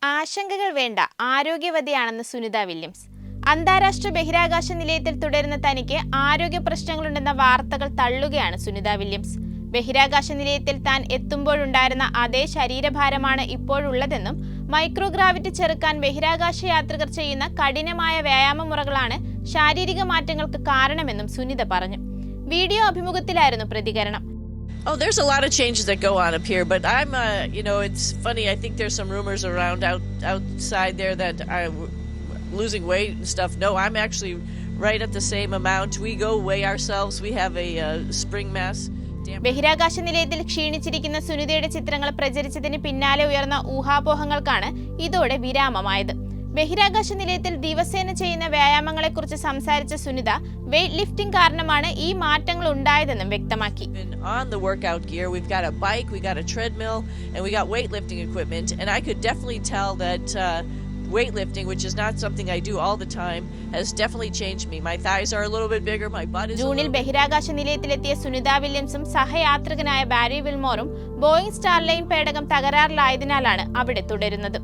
ആശങ്കകൾ വേണ്ട, ആരോഗ്യവതിയാണെന്ന് സുനിത വില്യംസ്. അന്താരാഷ്ട്ര ബഹിരാകാശ നിലയത്തിൽ തുടരുന്ന തനിക്ക് ആരോഗ്യ പ്രശ്നങ്ങളുണ്ടെന്ന വാർത്തകൾ തള്ളുകയാണ് സുനിത വില്യംസ്. ബഹിരാകാശ നിലയത്തിൽ താൻ എത്തുമ്പോഴുണ്ടായിരുന്ന അതേ ശരീരഭാരമാണ് ഇപ്പോഴുള്ളതെന്നും മൈക്രോഗ്രാവിറ്റി ചെറുക്കാൻ ബഹിരാകാശ യാത്രികർ ചെയ്യുന്ന കഠിനമായ വ്യായാമ മുറകളാണ് ശാരീരിക മാറ്റങ്ങൾക്ക് കാരണമെന്നും സുനിത പറഞ്ഞു. വീഡിയോ അഭിമുഖത്തിലായിരുന്നു പ്രതികരണം. Oh, there's a lot of changes that go on up here, but I'm, it's funny. I think there's some rumors around outside there that I'm losing weight and stuff. No, I'm actually right at the same amount. We go weigh ourselves. We have a spring mass. ബഹിരാകാശ നിലയത്തിൽ ക്ഷീണിച്ചിരിക്കുന്ന സുനിതയുടെ ചിത്രങ്ങൾ പ്രചരിച്ചതിന് പിന്നാലെ ഉയർന്ന ഊഹാപോഹങ്ങൾക്കാണ് ഇതോടെ വിരാമമായത്. ബഹിരാകാശ നിലയത്തിൽ ദിവസേന ചെയ്യുന്ന വ്യായാമങ്ങളെക്കുറിച്ച് സംസാരിച്ച സുനിത വെയ്റ്റ് ലിഫ്റ്റിംഗ് കാരണമാണ് ഈ മാറ്റങ്ങൾ ഉണ്ടായതെന്നും വ്യക്തമാക്കി. On the workout gear, we've got a bike, we got a treadmill, and we got weightlifting equipment, and I could definitely tell that weightlifting, which is not something I do all the time, has definitely changed me. My thighs are a little bit bigger, my butt is. ജൂണിൽ ബഹിരാകാശ നിലയത്തിലെത്തിയ സുനിത വില്യംസും സഹയാത്രികനായ ബാരി വിൽമോറും Boeing Starline പേടകം തകരാറിലായതിനാലാണ് അവിടെ തുടരുന്നത്.